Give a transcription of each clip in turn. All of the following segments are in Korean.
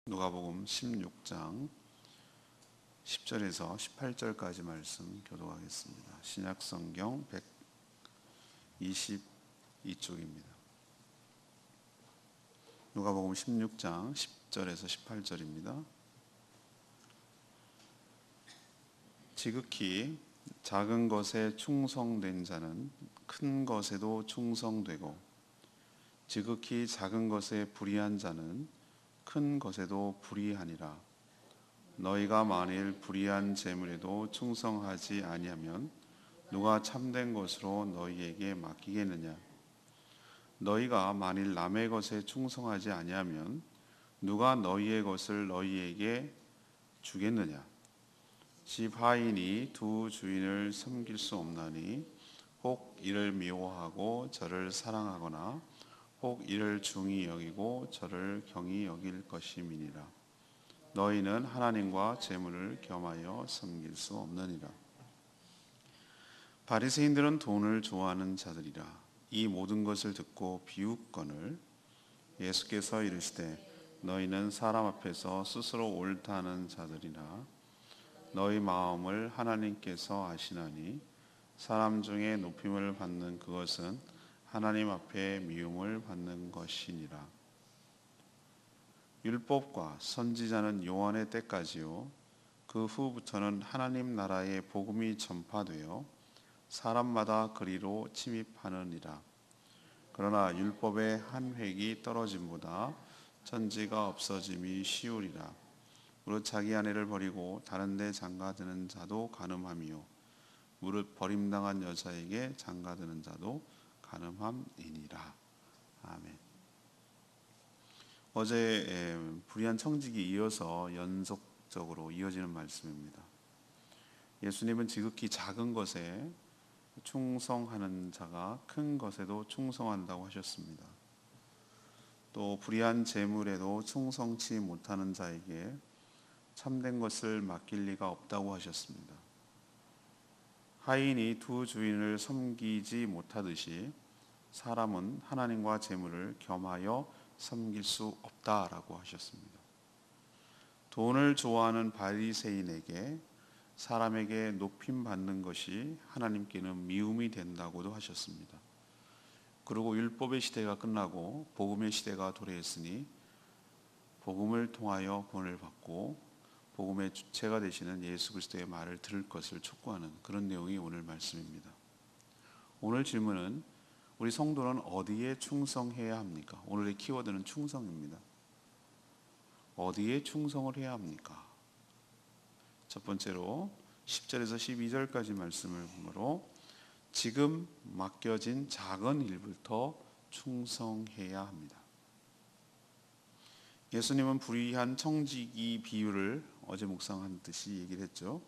누가복음 16장 10절에서 18절까지 말씀 교독하겠습니다. 신약성경 122쪽입니다. 누가복음 16장 10절에서 18절입니다. 지극히 작은 것에 충성된 자는 큰 것에도 충성되고, 지극히 작은 것에 불의한 자는 큰 것에도 불의하니라. 너희가 만일 불의한 재물에도 충성하지 아니하면 누가 참된 것으로 너희에게 맡기겠느냐? 너희가 만일 남의 것에 충성하지 아니하면 누가 너희의 것을 너희에게 주겠느냐? 집 하인이 두 주인을 섬길 수 없나니 혹 이를 미워하고 저를 사랑하거나 혹 이를 중히 여기고 저를 경히 여길 것임이니라. 너희는 하나님과 재물을 겸하여 섬길 수 없느니라. 바리새인들은 돈을 좋아하는 자들이라. 이 모든 것을 듣고 비웃거늘 예수께서 이르시되 너희는 사람 앞에서 스스로 옳다는 자들이라. 너희 마음을 하나님께서 아시나니 사람 중에 높임을 받는 그것은 하나님 앞에 미움을 받는 것이니라. 율법과 선지자는 요한의 때까지요, 그 후부터는 하나님 나라의 복음이 전파되어 사람마다 그리로 침입하느니라. 그러나 율법의 한 획이 떨어짐보다 천지가 없어짐이 쉬우리라. 무릇 자기 아내를 버리고 다른 데 장가드는 자도 간음하며 무릇 버림당한 여자에게 장가드는 자도 간음함이니라. 아멘. 어제 불의한 청직이 이어서 연속적으로 이어지는 말씀입니다. 예수님은 지극히 작은 것에 충성하는 자가 큰 것에도 충성한다고 하셨습니다. 또 불의한 재물에도 충성치 못하는 자에게 참된 것을 맡길 리가 없다고 하셨습니다. 하인이 두 주인을 섬기지 못하듯이 사람은 하나님과 재물을 겸하여 섬길 수 없다라고 하셨습니다. 돈을 좋아하는 바리새인에게 사람에게 높임 받는 것이 하나님께는 미움이 된다고도 하셨습니다. 그리고 율법의 시대가 끝나고 복음의 시대가 도래했으니 복음을 통하여 구원을 받고 복음의 주체가 되시는 예수 그리스도의 말을 들을 것을 촉구하는 그런 내용이 오늘 말씀입니다. 오늘 질문은 우리 성도는 어디에 충성해야 합니까? 오늘의 키워드는 충성입니다. 어디에 충성을 해야 합니까? 첫 번째로 10절에서 12절까지 말씀을 보므로 지금 맡겨진 작은 일부터 충성해야 합니다. 예수님은 불의한 청지기 비유를 어제 묵상한 듯이 얘기를 했죠.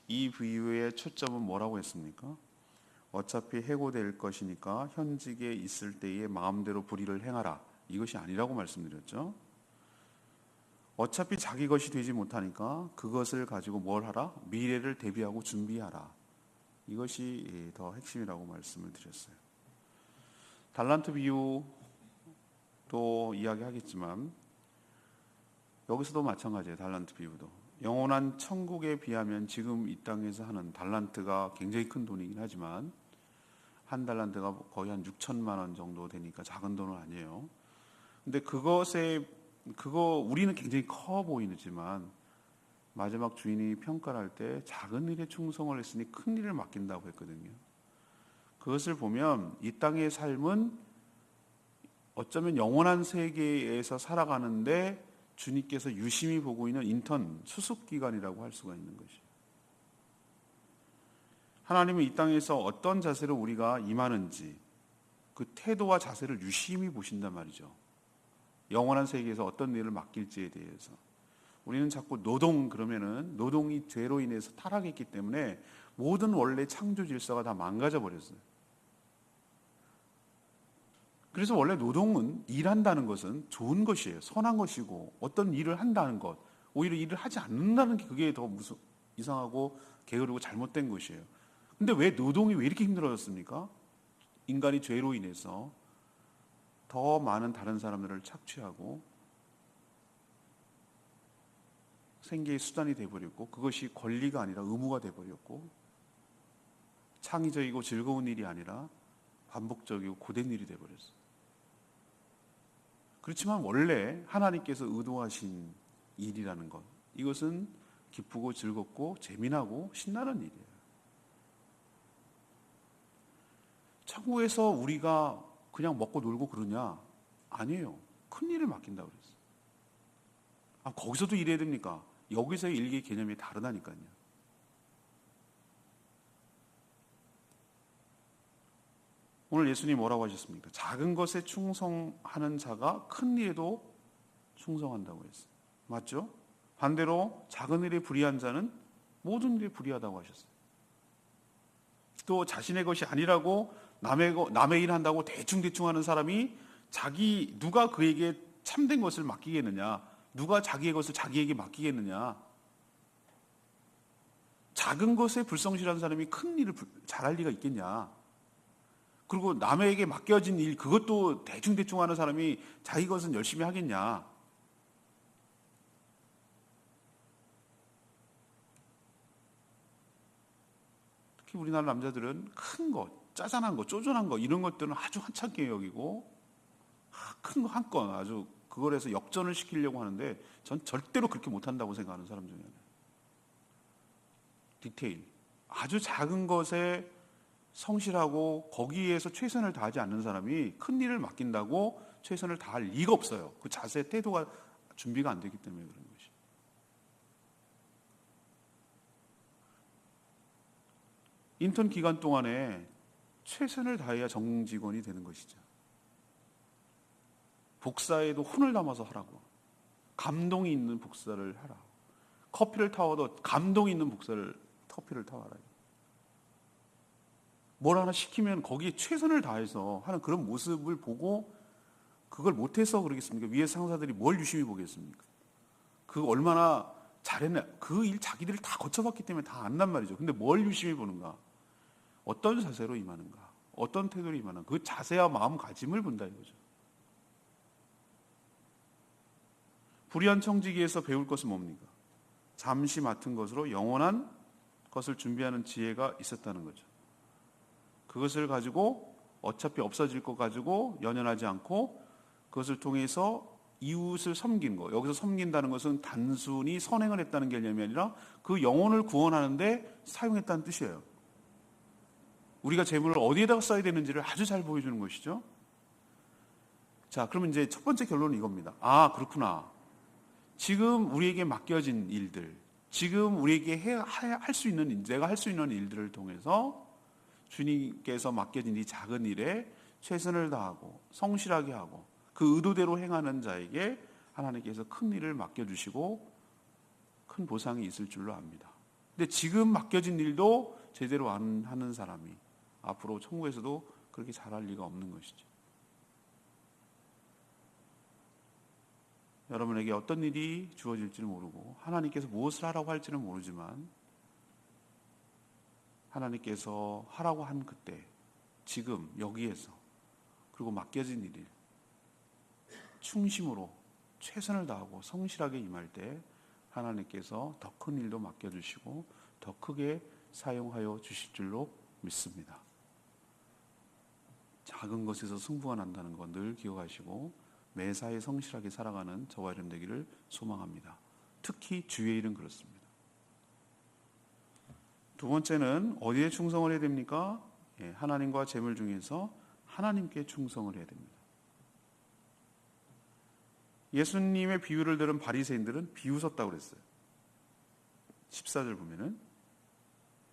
이 비유의 초점은 뭐라고 했습니까? 어차피 해고될 것이니까 현직에 있을 때에 마음대로 불의를 행하라, 이것이 아니라고 말씀드렸죠. 어차피 자기 것이 되지 못하니까 그것을 가지고 뭘 하라? 미래를 대비하고 준비하라, 이것이 더 핵심이라고 말씀을 드렸어요. 달란트 비유도 이야기하겠지만 여기서도 마찬가지예요. 달란트 비유도 영원한 천국에 비하면 지금 이 땅에서 하는 달란트가 굉장히 큰 돈이긴 하지만 한 달란트가 거의 한 6천만 원 정도 되니까 작은 돈은 아니에요. 근데 우리는 굉장히 커 보이지만 마지막 주인이 평가를 할 때 작은 일에 충성을 했으니 큰 일을 맡긴다고 했거든요. 그것을 보면 이 땅의 삶은 어쩌면 영원한 세계에서 살아가는데 주님께서 유심히 보고 있는 인턴, 수습기관이라고 할 수가 있는 것이에요. 하나님은 이 땅에서 어떤 자세로 우리가 임하는지 그 태도와 자세를 유심히 보신단 말이죠. 영원한 세계에서 어떤 일을 맡길지에 대해서. 우리는 자꾸 그러면은 노동이 죄로 인해서 타락했기 때문에 모든 원래 창조 질서가 다 망가져 버렸어요. 그래서 원래 노동은, 일한다는 것은 좋은 것이에요. 선한 것이고, 어떤 일을 한다는 것, 오히려 일을 하지 않는다는 게 그게 더 이상하고 게으르고 잘못된 것이에요. 근데 왜 노동이 왜 이렇게 힘들어졌습니까? 인간이 죄로 인해서 더 많은 다른 사람들을 착취하고 생계의 수단이 돼버렸고 그것이 권리가 아니라 의무가 돼버렸고 창의적이고 즐거운 일이 아니라 반복적이고 고된 일이 돼버렸어요. 그렇지만 원래 하나님께서 의도하신 일이라는 것, 이것은 기쁘고 즐겁고 재미나고 신나는 일이에요. 천국에서 우리가 그냥 먹고 놀고 그러냐? 아니에요. 큰 일을 맡긴다고 그랬어요. 거기서도 일해야 됩니까? 여기서의 일의 개념이 다르다니까요. 오늘 예수님이 뭐라고 하셨습니까? 작은 것에 충성하는 자가 큰 일에도 충성한다고 했어요. 맞죠? 반대로 작은 일에 불의한 자는 모든 일에 불의하다고 하셨어요. 또 자신의 것이 아니라고 남의 일 한다고 대충 하는 사람이 누가 그에게 참된 것을 맡기겠느냐? 누가 자기의 것을 자기에게 맡기겠느냐? 작은 것에 불성실한 사람이 큰 일을 잘할 리가 있겠냐? 그리고 남에게 맡겨진 일, 그것도 대충 하는 사람이 자기 것은 열심히 하겠냐? 특히 우리나라 남자들은 큰 것, 짜잔한 것, 쪼잔한 것 이런 것들은 아주 한참게 여기고 큰 거 한 건 아주 그걸 해서 역전을 시키려고 하는데 전 절대로 그렇게 못한다고 생각하는 사람 중에 하나예요. 디테일, 아주 작은 것에 성실하고 거기에서 최선을 다하지 않는 사람이 큰 일을 맡긴다고 최선을 다할 리가 없어요. 그 자세, 태도가 준비가 안 되기 때문에 그런 것이. 인턴 기간 동안에 최선을 다해야 정직원이 되는 것이죠. 복사에도 혼을 담아서 하라고. 감동이 있는 복사를 하라. 커피를 타와도 감동이 있는 커피를 타와라. 뭘 하나 시키면 거기에 최선을 다해서 하는 그런 모습을 보고 그걸 못해서 그러겠습니까? 위에 상사들이 뭘 유심히 보겠습니까? 그 얼마나 잘했나. 그 일 자기들이 다 거쳐봤기 때문에 다 안단 말이죠. 근데 뭘 유심히 보는가? 어떤 자세로 임하는가? 어떤 태도로 임하는가? 그 자세와 마음가짐을 본다 이거죠. 불의한 청지기에서 배울 것은 뭡니까? 잠시 맡은 것으로 영원한 것을 준비하는 지혜가 있었다는 거죠. 그것을 가지고 어차피 없어질 것 가지고 연연하지 않고 그것을 통해서 이웃을 섬긴 거. 여기서 섬긴다는 것은 단순히 선행을 했다는 개념이 아니라 그 영혼을 구원하는데 사용했다는 뜻이에요. 우리가 재물을 어디에다가 써야 되는지를 아주 잘 보여주는 것이죠. 자, 그러면 이제 첫 번째 결론은 이겁니다. 그렇구나. 지금 우리에게 맡겨진 일들, 지금 우리에게 할 수 있는, 내가 할 수 있는 일들을 통해서 주님께서 맡겨진 이 작은 일에 최선을 다하고 성실하게 하고 그 의도대로 행하는 자에게 하나님께서 큰 일을 맡겨주시고 큰 보상이 있을 줄로 압니다. 근데 지금 맡겨진 일도 제대로 안 하는 사람이 앞으로 천국에서도 그렇게 잘할 리가 없는 것이죠. 여러분에게 어떤 일이 주어질지는 모르고 하나님께서 무엇을 하라고 할지는 모르지만 하나님께서 하라고 한 그때, 지금 여기에서 그리고 맡겨진 일을 충심으로 최선을 다하고 성실하게 임할 때 하나님께서 더 큰 일도 맡겨주시고 더 크게 사용하여 주실 줄로 믿습니다. 작은 것에서 승부가 난다는 것 늘 기억하시고 매사에 성실하게 살아가는 저와 여러분 되기를 소망합니다. 특히 주의 일은 그렇습니다. 두 번째는 어디에 충성을 해야 됩니까? 하나님과 재물 중에서 하나님께 충성을 해야 됩니다. 예수님의 비유를 들은 바리새인들은 비웃었다고 그랬어요. 14절 보면은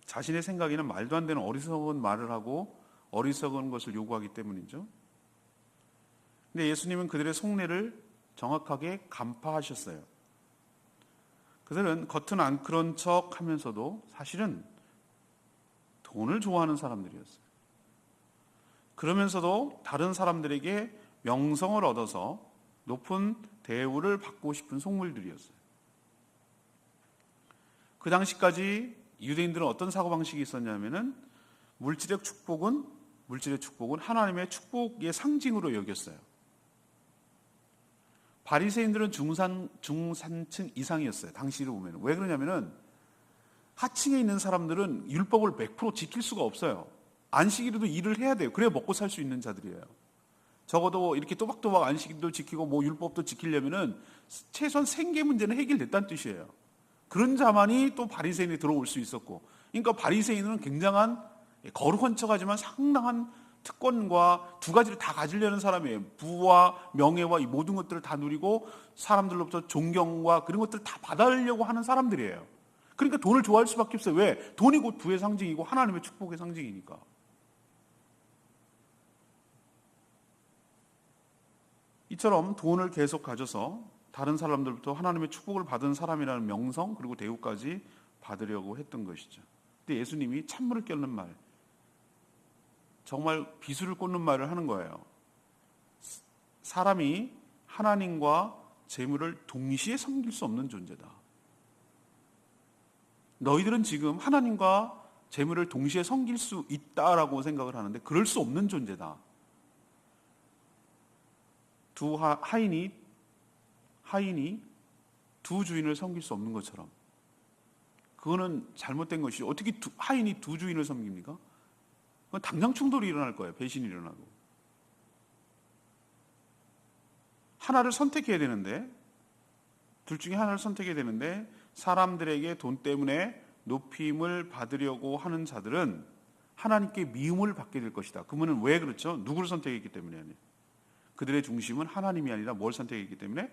자신의 생각에는 말도 안 되는 어리석은 말을 하고 어리석은 것을 요구하기 때문이죠. 근데 예수님은 그들의 속내를 정확하게 간파하셨어요. 그들은 겉은 안 그런 척 하면서도 사실은 돈을 좋아하는 사람들이었어요. 그러면서도 다른 사람들에게 명성을 얻어서 높은 대우를 받고 싶은 속물들이었어요. 그 당시까지 유대인들은 어떤 사고방식이 있었냐면은 물질의 축복은 하나님의 축복의 상징으로 여겼어요. 바리새인들은 중산층 이상이었어요. 당시로 보면. 왜 그러냐면은 하층에 있는 사람들은 율법을 100% 지킬 수가 없어요. 안식일에도 일을 해야 돼요. 그래야 먹고 살 수 있는 자들이에요. 적어도 이렇게 또박또박 안식일도 지키고 뭐 율법도 지키려면은 최소한 생계 문제는 해결됐다는 뜻이에요. 그런 자만이 또 바리새인에 들어올 수 있었고, 그러니까 바리새인은 굉장한 거룩한 척하지만 상당한 특권과 두 가지를 다 가지려는 사람이에요. 부와 명예와 이 모든 것들을 다 누리고 사람들로부터 존경과 그런 것들을 다 받으려고 하는 사람들이에요. 그러니까 돈을 좋아할 수밖에 없어요. 왜? 돈이 곧 부의 상징이고 하나님의 축복의 상징이니까. 이처럼 돈을 계속 가져서 다른 사람들부터 하나님의 축복을 받은 사람이라는 명성 그리고 대우까지 받으려고 했던 것이죠. 근데 예수님이 찬물을 끓는 말, 정말 비수를 꽂는 말을 하는 거예요. 사람이 하나님과 재물을 동시에 섬길 수 없는 존재다. 너희들은 지금 하나님과 재물을 동시에 섬길 수 있다라고 생각을 하는데 그럴 수 없는 존재다. 두 하인이 두 주인을 섬길 수 없는 것처럼 그거는 잘못된 것이죠. 어떻게 하인이 두 주인을 섬깁니까? 그건 당장 충돌이 일어날 거예요. 배신이 일어나고. 하나를 선택해야 되는데, 둘 중에 하나를 선택해야 되는데 사람들에게 돈 때문에 높임을 받으려고 하는 자들은 하나님께 미움을 받게 될 것이다. 그러면 왜 그렇죠? 누구를 선택했기 때문에 아니에요. 그들의 중심은 하나님이 아니라 뭘 선택했기 때문에?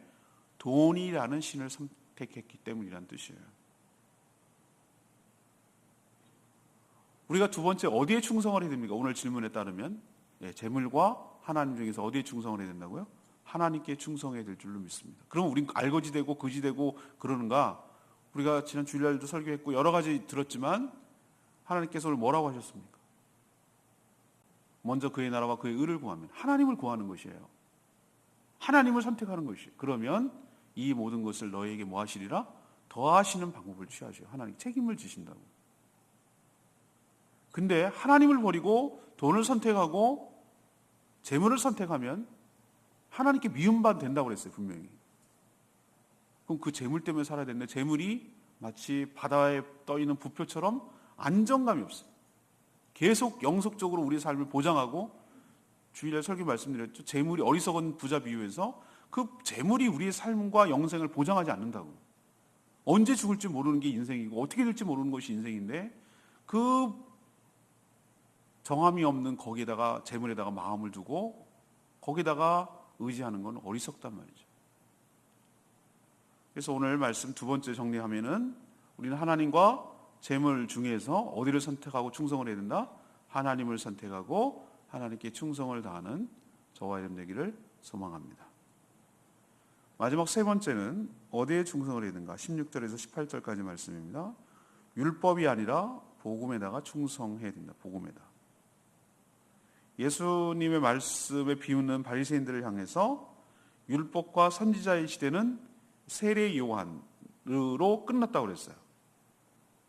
돈이라는 신을 선택했기 때문이라는 뜻이에요. 우리가 두 번째 어디에 충성을 해야 됩니까? 오늘 질문에 따르면 재물과 하나님 중에서 어디에 충성을 해야 된다고요? 하나님께 충성해야 될 줄로 믿습니다. 그럼 우린 알거지되고 거지되고 그러는가? 우리가 지난 주일날도 설교했고 여러 가지 들었지만 하나님께서 오늘 뭐라고 하셨습니까? 먼저 그의 나라와 그의 의를 구하면 하나님을 구하는 것이에요. 하나님을 선택하는 것이에요. 그러면 이 모든 것을 너희에게 뭐 하시리라? 더하시는 방법을 취하셔요. 하나님 책임을 지신다고. 근데 하나님을 버리고 돈을 선택하고 재물을 선택하면 하나님께 미움받 된다고 그랬어요. 분명히. 그럼 그 재물 때문에 살아야 되는데 재물이 마치 바다에 떠있는 부표처럼 안정감이 없어요. 계속 영속적으로 우리의 삶을 보장하고 주일날 설교 말씀드렸죠. 재물이 어리석은 부자 비유에서 그 재물이 우리의 삶과 영생을 보장하지 않는다고. 언제 죽을지 모르는 게 인생이고 어떻게 될지 모르는 것이 인생인데 그 정함이 없는 거기에다가 재물에다가 마음을 두고 거기다가 의지하는 건 어리석단 말이죠. 그래서 오늘 말씀 두 번째 정리하면은 우리는 하나님과 재물 중에서 어디를 선택하고 충성을 해야 된다? 하나님을 선택하고 하나님께 충성을 다하는 저와 여러분 되기를 소망합니다. 마지막 세 번째는 어디에 충성을 해야 되는가? 16절에서 18절까지 말씀입니다. 율법이 아니라 복음에다가 충성해야 된다. 복음에다. 예수님의 말씀에 비웃는 바리새인들을 향해서 율법과 선지자의 시대는 세례 요한으로 끝났다고 그랬어요.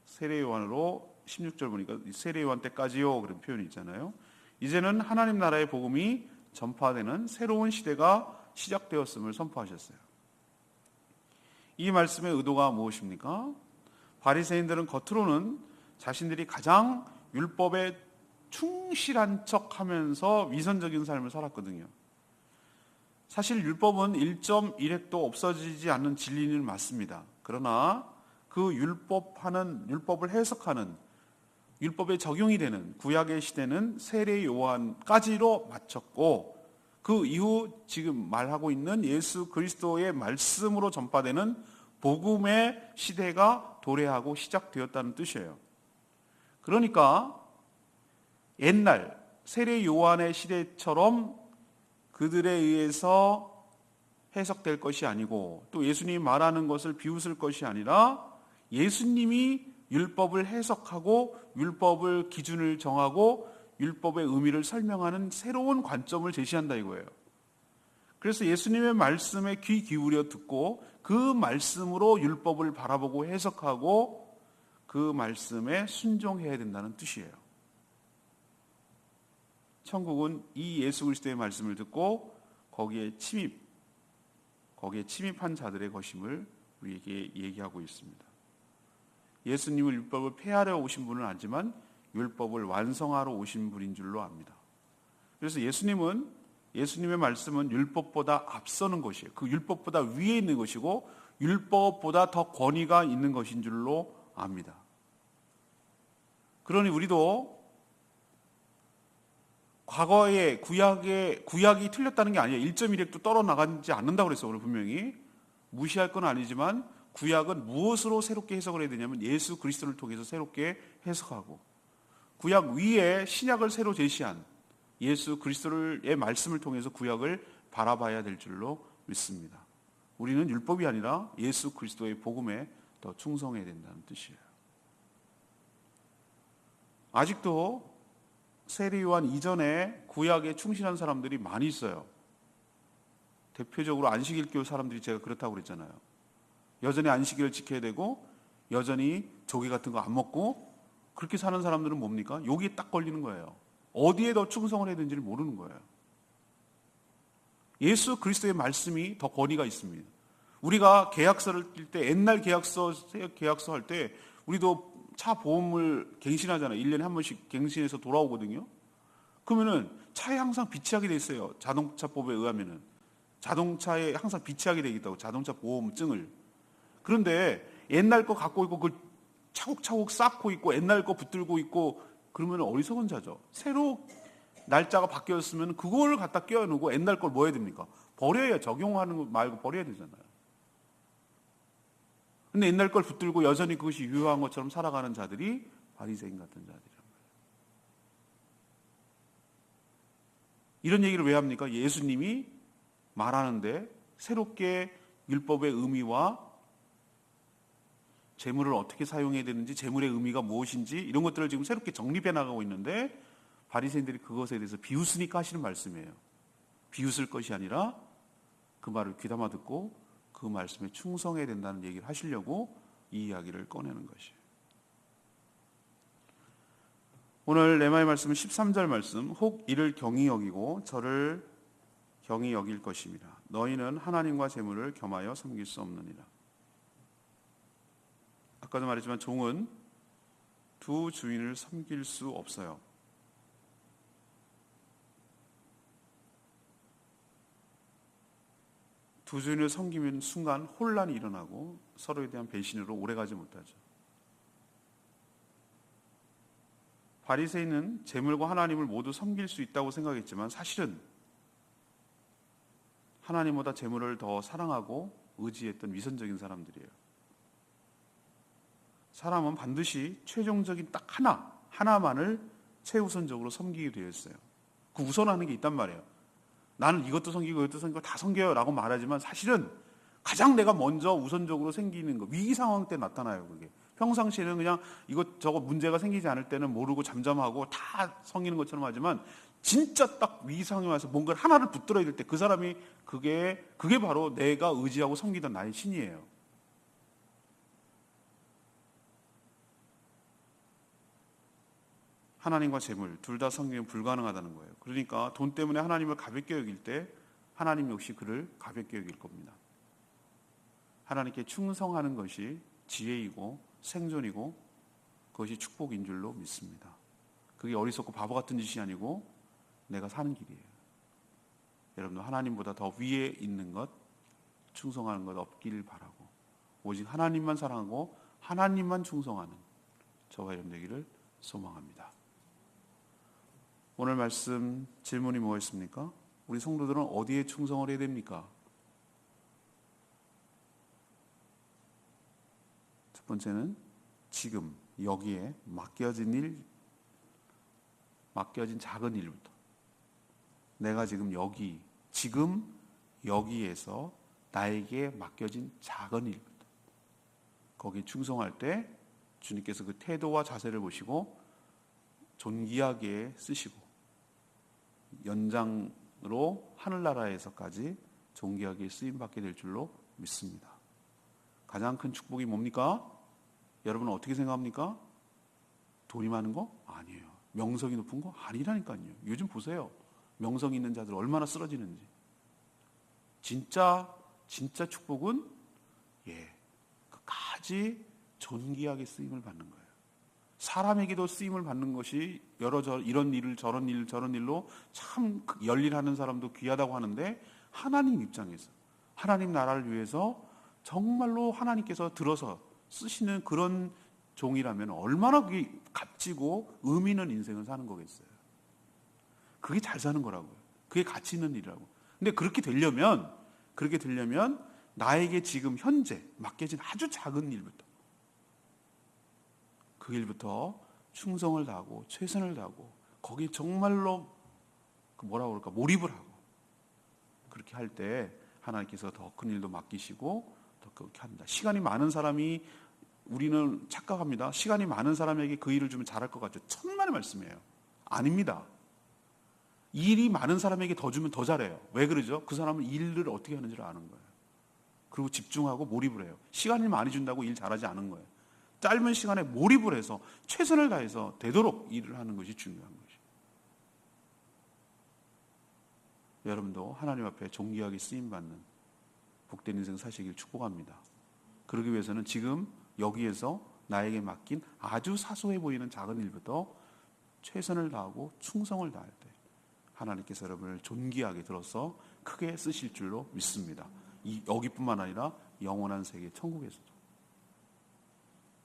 세례 요한으로 16절 보니까 세례 요한 때까지요 그런 표현이 있잖아요. 이제는 하나님 나라의 복음이 전파되는 새로운 시대가 시작되었음을 선포하셨어요. 이 말씀의 의도가 무엇입니까? 바리새인들은 겉으로는 자신들이 가장 율법에 충실한 척하면서 위선적인 삶을 살았거든요. 사실 율법은 1.1획도 없어지지 않는 진리는 맞습니다. 그러나 그 율법을 해석하는 율법에 적용이 되는 구약의 시대는 세례 요한까지로 마쳤고 그 이후 지금 말하고 있는 예수 그리스도의 말씀으로 전파되는 복음의 시대가 도래하고 시작되었다는 뜻이에요. 그러니까 옛날 세례 요한의 시대처럼 그들에 의해서 해석될 것이 아니고 또 예수님이 말하는 것을 비웃을 것이 아니라 예수님이 율법을 해석하고 율법을 기준을 정하고 율법의 의미를 설명하는 새로운 관점을 제시한다 이거예요. 그래서 예수님의 말씀에 귀 기울여 듣고 그 말씀으로 율법을 바라보고 해석하고 그 말씀에 순종해야 된다는 뜻이에요. 천국은 이 예수 그리스도의 말씀을 듣고 거기에 거기에 침입한 자들의 것임을 우리에게 얘기하고 있습니다. 예수님은 율법을 폐하려 오신 분은 아니지만 율법을 완성하러 오신 분인 줄로 압니다. 그래서 예수님의 말씀은 율법보다 앞서는 것이에요. 그 율법보다 위에 있는 것이고 율법보다 더 권위가 있는 것인 줄로 압니다. 그러니 우리도 과거에 구약이 틀렸다는 게 아니에요. 1.1획도 떨어나가지 않는다고 그랬어요. 오늘 분명히 무시할 건 아니지만 구약은 무엇으로 새롭게 해석을 해야 되냐면 예수 그리스도를 통해서 새롭게 해석하고, 구약 위에 신약을 새로 제시한 예수 그리스도의 말씀을 통해서 구약을 바라봐야 될 줄로 믿습니다. 우리는 율법이 아니라 예수 그리스도의 복음에 더 충성해야 된다는 뜻이에요. 아직도 세례요한 이전에 구약에 충실한 사람들이 많이 있어요. 대표적으로 안식일교 사람들이 제가 그렇다고 그랬잖아요. 여전히 안식일을 지켜야 되고 여전히 조개 같은 거 안 먹고 그렇게 사는 사람들은 뭡니까? 여기에 딱 걸리는 거예요. 어디에 더 충성을 해야 되는지를 모르는 거예요. 예수 그리스도의 말씀이 더 권위가 있습니다. 우리가 계약서를 뛸 때, 옛날 계약서 할 때 우리도 차 보험을 갱신하잖아요. 1년에 한 번씩 갱신해서 돌아오거든요. 그러면은 차에 항상 비치하게 돼 있어요. 자동차법에 의하면은 자동차에 항상 비치하게 돼 있다고, 자동차 보험증을. 그런데 옛날 거 갖고 있고 그걸 차곡차곡 쌓고 있고 옛날 거 붙들고 있고 그러면 어리석은 자죠. 새로 날짜가 바뀌었으면 그걸 갖다 껴놓고 옛날 걸 뭐 해야 됩니까? 버려야, 적용하는 거 말고 버려야 되잖아요. 근데 옛날 걸 붙들고 여전히 그것이 유효한 것처럼 살아가는 자들이 바리새인 같은 자들이란 말이에요. 이런 얘기를 왜 합니까? 예수님이 말하는데 새롭게 율법의 의미와 재물을 어떻게 사용해야 되는지, 재물의 의미가 무엇인지 이런 것들을 지금 새롭게 정립해 나가고 있는데 바리새인들이 그것에 대해서 비웃으니까 하시는 말씀이에요. 비웃을 것이 아니라 그 말을 귀담아 듣고 그 말씀에 충성해야 된다는 얘기를 하시려고 이 이야기를 꺼내는 것이에요. 오늘 레마의 말씀은 13절 말씀, 혹 이를 경히 여기고 저를 경히 여길 것입니다. 너희는 하나님과 재물을 겸하여 섬길 수 없느니라. 아까도 말했지만 종은 두 주인을 섬길 수 없어요. 두 주인을 섬기면 순간 혼란이 일어나고 서로에 대한 배신으로 오래가지 못하죠. 바리새인은 재물과 하나님을 모두 섬길 수 있다고 생각했지만 사실은 하나님보다 재물을 더 사랑하고 의지했던 위선적인 사람들이에요. 사람은 반드시 최종적인 딱 하나만을 최우선적으로 섬기게 되어 있어요. 그 우선하는 게 있단 말이에요. 나는 이것도 섬기고 이것도 섬기고 다 섬겨요 라고 말하지만 사실은 가장 내가 먼저 우선적으로 생기는 거, 위기 상황 때 나타나요. 그게 평상시에는 그냥 이것저것 문제가 생기지 않을 때는 모르고 잠잠하고 다 섬기는 것처럼 하지만 진짜 딱 위기 상황에 와서 뭔가를 하나를 붙들어야 될 때 그 사람이 그게 바로 내가 의지하고 섬기던 나의 신이에요. 하나님과 재물 둘 다 섬기면 불가능하다는 거예요. 그러니까 돈 때문에 하나님을 가볍게 여길 때 하나님 역시 그를 가볍게 여길 겁니다. 하나님께 충성하는 것이 지혜이고 생존이고 그것이 축복인 줄로 믿습니다. 그게 어리석고 바보 같은 짓이 아니고 내가 사는 길이에요. 여러분도 하나님보다 더 위에 있는 것, 충성하는 것 없길 바라고 오직 하나님만 사랑하고 하나님만 충성하는 저와 여러분 되기를 소망합니다. 오늘 말씀 질문이 뭐였습니까? 우리 성도들은 어디에 충성을 해야 됩니까? 첫 번째는 지금 여기에 맡겨진 작은 일부터, 내가 지금 여기에서 나에게 맡겨진 작은 일부터 거기에 충성할 때 주님께서 그 태도와 자세를 보시고 존귀하게 쓰시고 연장으로 하늘나라에서까지 존귀하게 쓰임받게 될 줄로 믿습니다. 가장 큰 축복이 뭡니까? 여러분은 어떻게 생각합니까? 돈이 많은 거? 아니에요. 명성이 높은 거? 아니라니까요. 요즘 보세요. 명성 있는 자들 얼마나 쓰러지는지. 진짜 진짜 축복은 끝까지 존귀하게 쓰임을 받는 거예요. 사람에게도 쓰임을 받는 것이 이런 일을 저런 일로 참 열일하는 사람도 귀하다고 하는데, 하나님 입장에서 하나님 나라를 위해서 정말로 하나님께서 들어서 쓰시는 그런 종이라면 얼마나 그게 값지고 의미 있는 인생을 사는 거겠어요. 그게 잘 사는 거라고요. 그게 가치 있는 일이라고. 근데 그렇게 되려면 나에게 지금 현재 맡겨진 아주 작은 일부터, 그 일부터 충성을 다하고 최선을 다하고 거기에 정말로 몰입을 하고, 그렇게 할 때 하나님께서 더 큰 일도 맡기시고 더 그렇게 합니다. 시간이 많은 사람이, 우리는 착각합니다. 시간이 많은 사람에게 그 일을 주면 잘할 것 같죠. 천만의 말씀이에요. 아닙니다. 일이 많은 사람에게 더 주면 더 잘해요. 왜 그러죠? 그 사람은 일을 어떻게 하는지를 아는 거예요. 그리고 집중하고 몰입을 해요. 시간을 많이 준다고 일 잘하지 않은 거예요. 짧은 시간에 몰입을 해서 최선을 다해서 되도록 일을 하는 것이 중요한 것이죠. 여러분도 하나님 앞에 존귀하게 쓰임받는 복된 인생 사시길 축복합니다. 그러기 위해서는 지금 여기에서 나에게 맡긴 아주 사소해 보이는 작은 일부터 최선을 다하고 충성을 다할 때 하나님께서 여러분을 존귀하게 들어서 크게 쓰실 줄로 믿습니다. 여기뿐만 아니라 영원한 세계 천국에서도.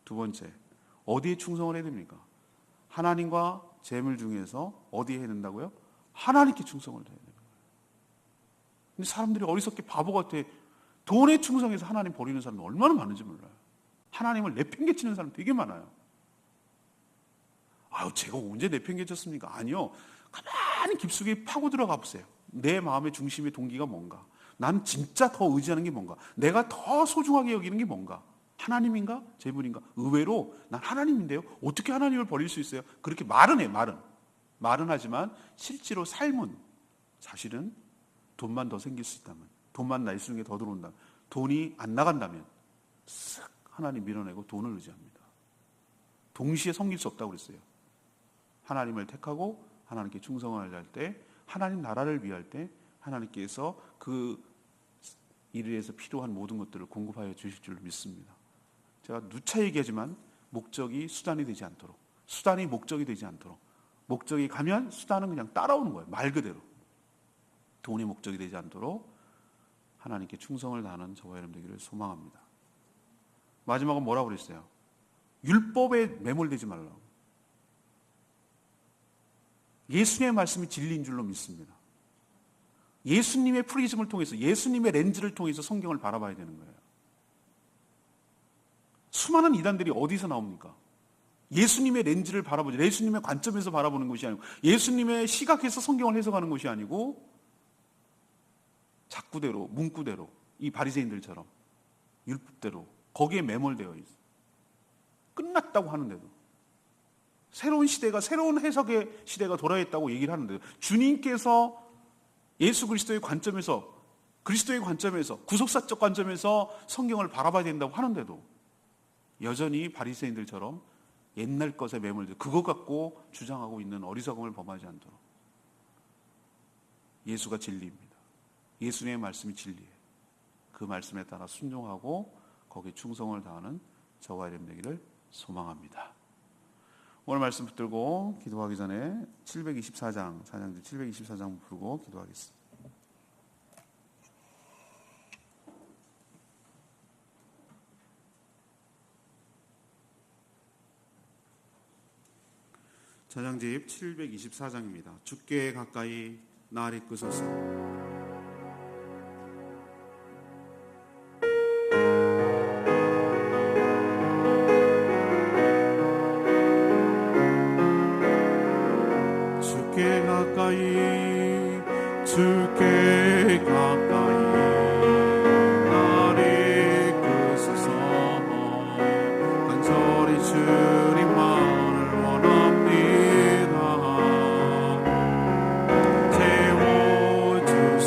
두 번째, 어디에 충성을 해야 됩니까? 하나님과 재물 중에서 어디에 해야 된다고요? 하나님께 충성을 해야 됩니다. 근데 사람들이 어리석게 바보 같아 돈에 충성해서 하나님 버리는 사람이 얼마나 많은지 몰라요. 하나님을 내팽개치는 사람 되게 많아요. 제가 언제 내팽개쳤습니까? 아니요. 가만히 깊숙이 파고 들어가 보세요. 내 마음의 중심의 동기가 뭔가? 난 진짜 더 의지하는 게 뭔가? 내가 더 소중하게 여기는 게 뭔가? 하나님인가? 재물인가? 의외로 난 하나님인데요. 어떻게 하나님을 버릴 수 있어요? 그렇게 말은 해요. 말은 하지만 실제로 삶은, 사실은 돈만 더 생길 수 있다면, 돈만 날 수 있는 게 더 들어온다면, 돈이 안 나간다면 쓱 하나님 밀어내고 돈을 의지합니다. 동시에 섬길 수 없다고 그랬어요. 하나님을 택하고 하나님께 충성을 할 때, 하나님 나라를 위할 때 하나님께서 그 일을 위해서 필요한 모든 것들을 공급하여 주실 줄 믿습니다. 제가 누차 얘기하지만 목적이 수단이 되지 않도록, 수단이 목적이 되지 않도록, 목적이 가면 수단은 그냥 따라오는 거예요. 말 그대로. 돈이 목적이 되지 않도록 하나님께 충성을 다하는 저와 여러분 되기를 소망합니다. 마지막은 뭐라고 그랬어요? 율법에 매몰되지 말라고. 예수님의 말씀이 진리인 줄로 믿습니다. 예수님의 프리즘을 통해서, 예수님의 렌즈를 통해서 성경을 바라봐야 되는 거예요. 수많은 이단들이 어디서 나옵니까? 예수님의 렌즈를 바라보지, 예수님의 관점에서 바라보는 것이 아니고, 예수님의 시각에서 성경을 해석하는 것이 아니고, 작구대로, 문구대로, 이 바리새인들처럼 율법대로 거기에 매몰되어 있어요. 끝났다고 하는데도, 새로운 시대가, 새로운 해석의 시대가 돌아왔다고 얘기를 하는데도, 주님께서 예수 그리스도의 관점에서, 그리스도의 관점에서, 구속사적 관점에서 성경을 바라봐야 된다고 하는데도 여전히 바리새인들처럼 옛날 것에 매몰돼 그것 갖고 주장하고 있는 어리석음을 범하지 않도록. 예수가 진리입니다. 예수님의 말씀이 진리예요. 그 말씀에 따라 순종하고 거기에 충성을 다하는 저와 여러분 되기를 소망합니다. 오늘 말씀 붙들고 기도하기 전에 724장, 724장 부르고 기도하겠습니다. 찬양집 724장입니다. 주께 가까이 나를 이끄소서. 주께 가까이 나를 이끄소서. 간절히 주님만을 원합니다. 채워주소서.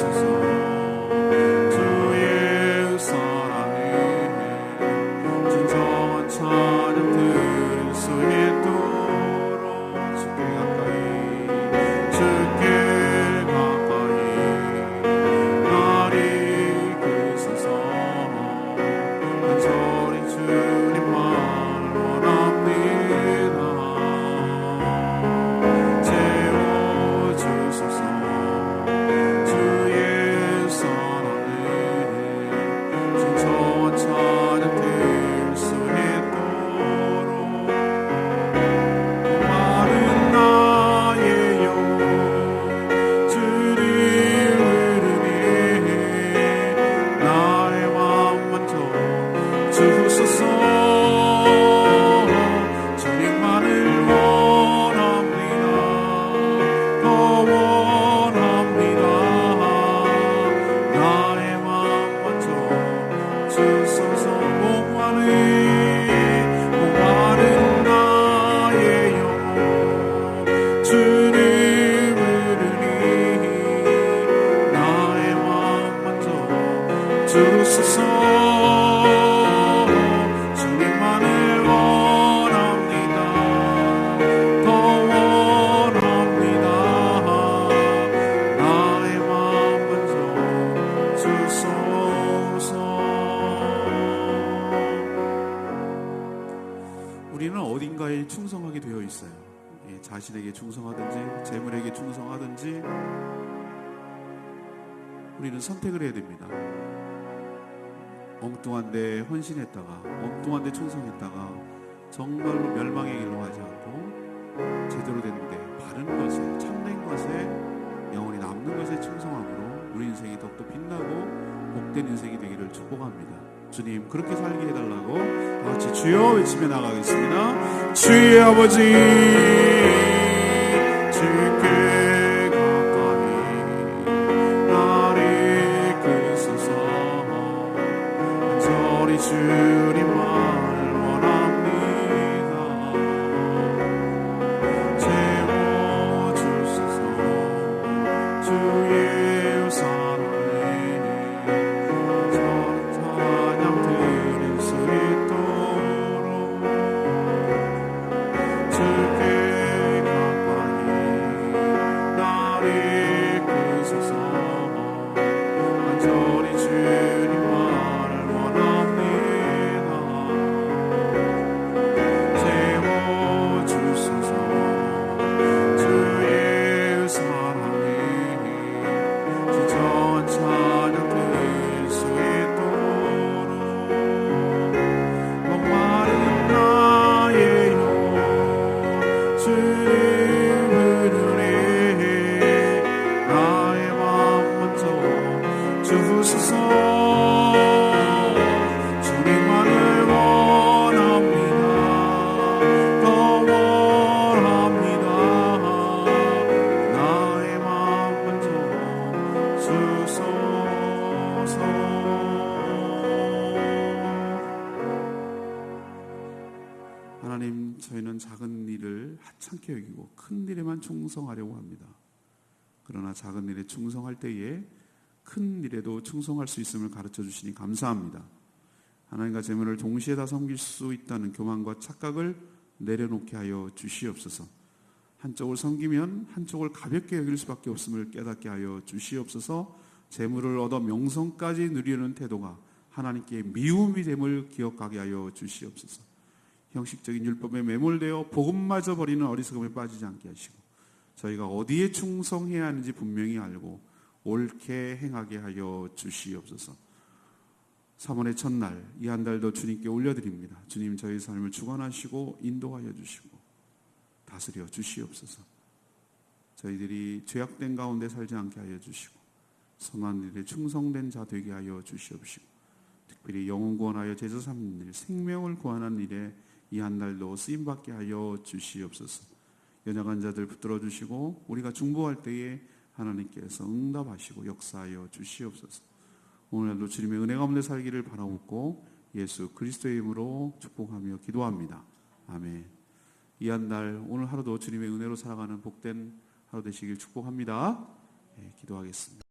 목마른 나의 영혼 주를 부르니 나의 맘 먼저 주소서. 우리는 어딘가에 충성하게 되어 있어요. 자신에게 충성하든지 재물에게 충성하든지 우리는 선택을 해야 됩니다. 엉뚱한 데 헌신했다가 엉뚱한 데 충성했다가 정말로 멸망의 길로 가지 않고 제대로 되는데 바른 것에 참된 것에 영원히 남는 것에 충성함으로 우리 인생이 더욱더 빛나고 복된 인생이 되기를 축복합니다. 주님 그렇게 살게 해달라고 다 같이 주여 외치며 나가겠습니다. 주의 아버지 주께 가까이 나를 이끄소서. 간절히 주님만을 원합니다. 제모 주소서. 주의 우산 하나님, 저희는 작은 일을 하찮게 여기고 큰 일에만 충성하려고 합니다. 그러나 작은 일에 충성할 때에 큰 일에도 충성할 수 있음을 가르쳐 주시니 감사합니다. 하나님과 재물을 동시에 다 섬길 수 있다는 교만과 착각을 내려놓게 하여 주시옵소서. 한쪽을 섬기면 한쪽을 가볍게 여길 수밖에 없음을 깨닫게 하여 주시옵소서. 재물을 얻어 명성까지 누리려는 태도가 하나님께 미움이 됨을 기억하게 하여 주시옵소서. 형식적인 율법에 매몰되어 복음마저 버리는 어리석음에 빠지지 않게 하시고 저희가 어디에 충성해야 하는지 분명히 알고 옳게 행하게 하여 주시옵소서. 3월의 첫날 이 한 달도 주님께 올려드립니다. 주님, 저희 삶을 주관하시고 인도하여 주시고 다스려 주시옵소서. 저희들이 죄악된 가운데 살지 않게 하여 주시고 선한 일에 충성된 자 되게 하여 주시옵시고 특별히 영혼 구원하여 제자 삼는 일, 생명을 구하는 일에 이 한 달도 쓰임받게 하여 주시옵소서. 연약한 자들 붙들어 주시고 우리가 중보할 때에 하나님께서 응답하시고 역사하여 주시옵소서. 오늘도 주님의 은혜 가운데 살기를 바라옵고 예수 그리스도의 이름으로 축복하며 기도합니다. 아멘. 이 한 달 오늘 하루도 주님의 은혜로 살아가는 복된 하루 되시길 축복합니다. 기도하겠습니다.